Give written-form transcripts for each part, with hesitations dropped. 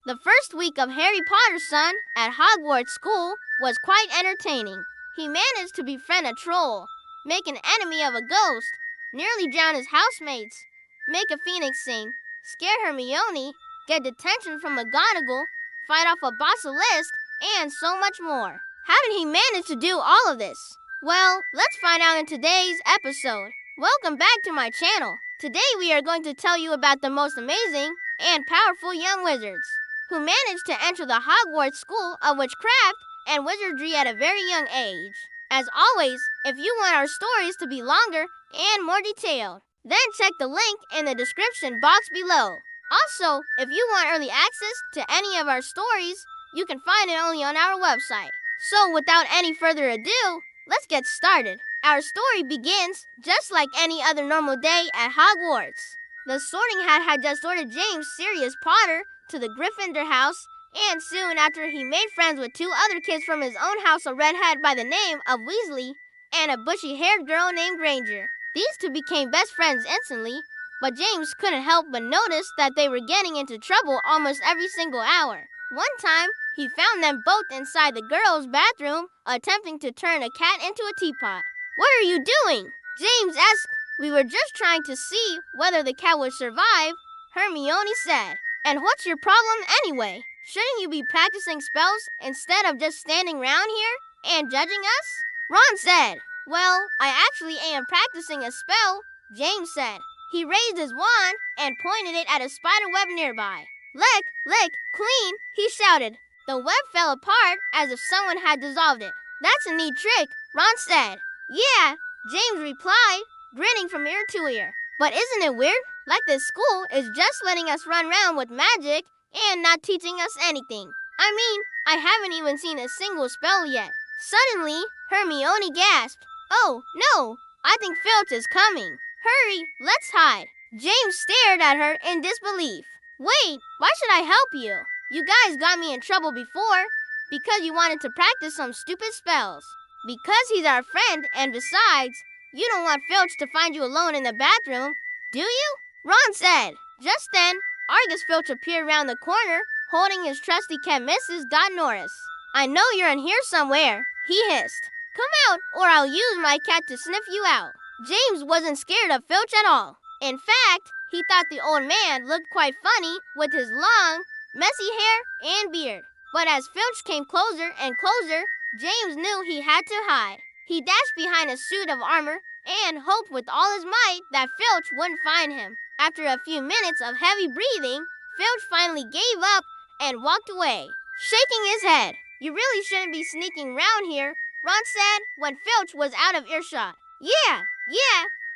The first week of Harry Potter's son at Hogwarts school was quite entertaining. He managed to befriend a troll, make an enemy of a ghost, nearly drown his housemates, make a phoenix sing, scare Hermione, get detention from McGonagall, fight off a basilisk, and so much more. How did he manage to do all of this? Well, let's find out in today's episode. Welcome back to my channel. Today we are going to tell you about the most amazing and powerful young wizards who managed to enter the Hogwarts School of Witchcraft and Wizardry at a very young age. As always, if you want our stories to be longer and more detailed, then check the link in the description box below. Also, if you want early access to any of our stories, you can find it only on our website. So without any further ado, let's get started. Our story begins just like any other normal day at Hogwarts. The Sorting Hat had just ordered James Sirius Potter to the Gryffindor house, and soon after he made friends with two other kids from his own house, a redhead by the name of Weasley and a bushy-haired girl named Granger. These two became best friends instantly, but James couldn't help but notice that they were getting into trouble almost every single hour. One time, he found them both inside the girls' bathroom attempting to turn a cat into a teapot. "What are you doing?" James asked. "We were just trying to see whether the cat would survive," Hermione said. "And what's your problem anyway? Shouldn't you be practicing spells instead of just standing around here and judging us?" Ron said. "Well, I actually am practicing a spell," James said. He raised his wand and pointed it at a spider web nearby. "Lick, lick, clean," he shouted. The web fell apart as if someone had dissolved it. "That's a neat trick," Ron said. "Yeah," James replied, grinning from ear to ear. "But isn't it weird? Like this school is just letting us run around with magic and not teaching us anything. I mean, I haven't even seen a single spell yet." Suddenly, Hermione gasped. "Oh, no, I think Filch is coming. Hurry, let's hide." James stared at her in disbelief. "Wait, why should I help you? You guys got me in trouble before because you wanted to practice some stupid spells. Because he's our friend, and besides, you don't want Filch to find you alone in the bathroom, do you?" Ron said. Just then, Argus Filch appeared around the corner, holding his trusty cat Mrs. Norris. "I know you're in here somewhere," he hissed. "Come out, or I'll use my cat to sniff you out." James wasn't scared of Filch at all. In fact, he thought the old man looked quite funny with his long, messy hair and beard. But as Filch came closer and closer, James knew he had to hide. He dashed behind a suit of armor and hoped with all his might that Filch wouldn't find him. After a few minutes of heavy breathing, Filch finally gave up and walked away, shaking his head. "You really shouldn't be sneaking around here," Ron said when Filch was out of earshot. Yeah,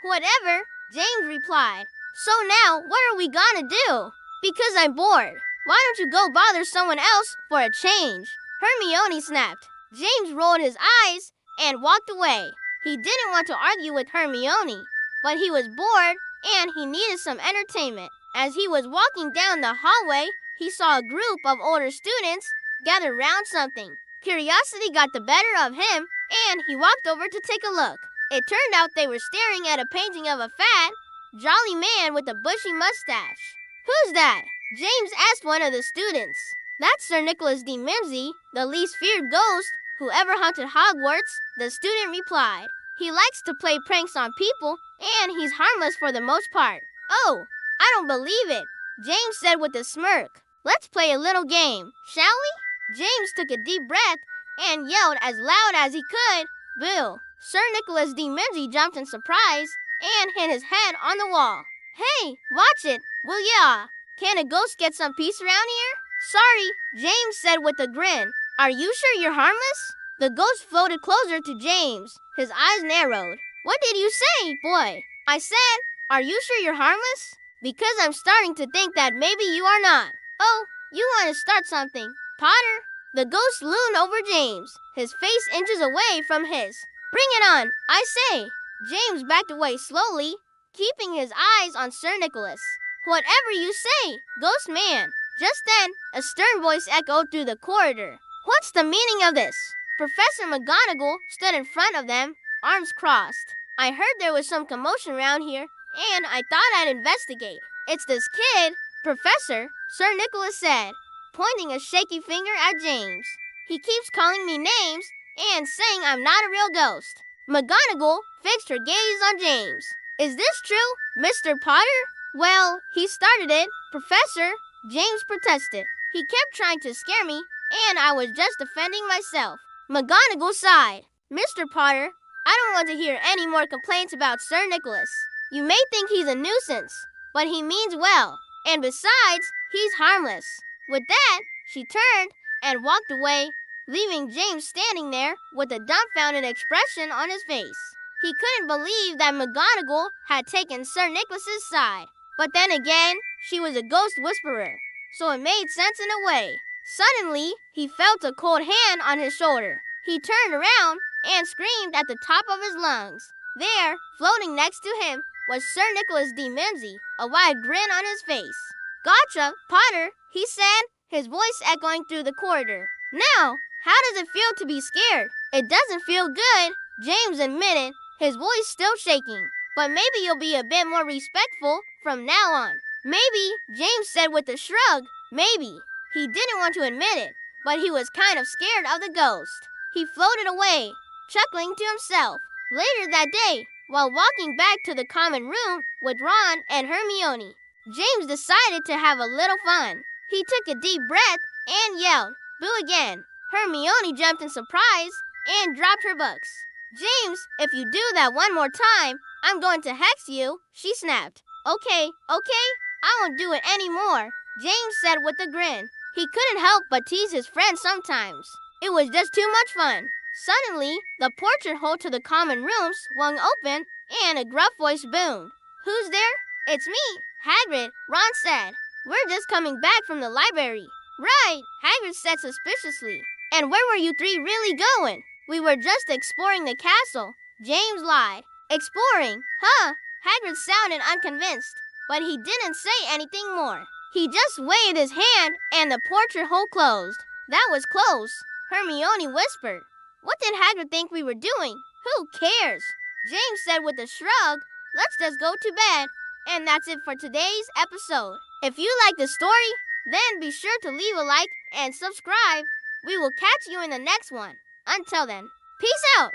whatever," James replied. "So now, what are we gonna do?" "Because I'm bored. Why don't you go bother someone else for a change?" Hermione snapped. James rolled his eyes and walked away. He didn't want to argue with Hermione, but he was bored and he needed some entertainment. As he was walking down the hallway, he saw a group of older students gathered around something. Curiosity got the better of him, and he walked over to take a look. It turned out they were staring at a painting of a fat, jolly man with a bushy mustache. "Who's that?" James asked one of the students. "That's Sir Nicholas de Mimsy, the least feared ghost who ever haunted Hogwarts," the student replied. "He likes to play pranks on people, and he's harmless for the most part." "Oh, I don't believe it," James said with a smirk. "Let's play a little game, shall we?" James took a deep breath and yelled as loud as he could, "Boo!" Sir Nicholas de Mimsy jumped in surprise and hit his head on the wall. "Hey, watch it, will ya? Can a ghost get some peace around here?" "Sorry," James said with a grin. "Are you sure you're harmless?" The ghost floated closer to James. His eyes narrowed. "What did you say, boy?" "I said, are you sure you're harmless? Because I'm starting to think that maybe you are not." "Oh, you want to start something, Potter?" The ghost loomed over James, his face inches away from his. "Bring it on, I say." James backed away slowly, keeping his eyes on Sir Nicholas. "Whatever you say, ghost man." Just then, a stern voice echoed through the corridor. "What's the meaning of this?" Professor McGonagall stood in front of them, arms crossed. "I heard there was some commotion around here, and I thought I'd investigate." "It's this kid, Professor," Sir Nicholas said. pointing a shaky finger at James. He keeps calling me names and saying I'm not a real ghost. McGonagall fixed her gaze on James. Is this true, Mr. Potter? Well, he started it, Professor, James protested. He kept trying to scare me, and I was just defending myself. McGonagall sighed. Mr. Potter, I don't want to hear any more complaints about Sir Nicholas. You may think he's a nuisance, but he means well. And besides, he's harmless. With that, she turned and walked away, leaving James standing there with a dumbfounded expression on his face. He couldn't believe that McGonagall had taken Sir Nicholas's side. But then again, she was a ghost whisperer, so it made sense in a way. Suddenly, he felt a cold hand on his shoulder. He turned around and screamed at the top of his lungs. There, floating next to him, was Sir Nicholas de Mimsy, a wide grin on his face. Gotcha, Potter, he said, his voice echoing through the corridor. Now, how does it feel to be scared? It doesn't feel good, James admitted, his voice still shaking. But maybe you'll be a bit more respectful from now on. Maybe, James said with a shrug. Maybe. He didn't want to admit it, but he was kind of scared of the ghost. He floated away, chuckling to himself. Later that day, while walking back to the common room with Ron and Hermione, James decided to have a little fun. He took a deep breath and yelled, "Boo!" again. Hermione jumped in surprise and dropped her books. "James, if you do that one more time, I'm going to hex you," she snapped. Okay, I won't do it anymore," James said with a grin. He couldn't help but tease his friend sometimes. It was just too much fun. Suddenly, the portrait hole to the common room swung open, and a gruff voice boomed. "Who's there?" "It's me, Hagrid," Ron said. "We're just coming back from the library." "Right," Hagrid said suspiciously. "And where were you three really going?" "We were just exploring the castle," James lied. "Exploring, huh?" Hagrid sounded unconvinced, but he didn't say anything more. He just waved his hand, and the portrait hole closed. "That was close," Hermione whispered. "What did Hagrid think we were doing? Who cares?" James said with a shrug. "Let's just go to bed." And that's it for today's episode. If you like the story, then be sure to leave a like and subscribe. We will catch you in the next one. Until then, peace out!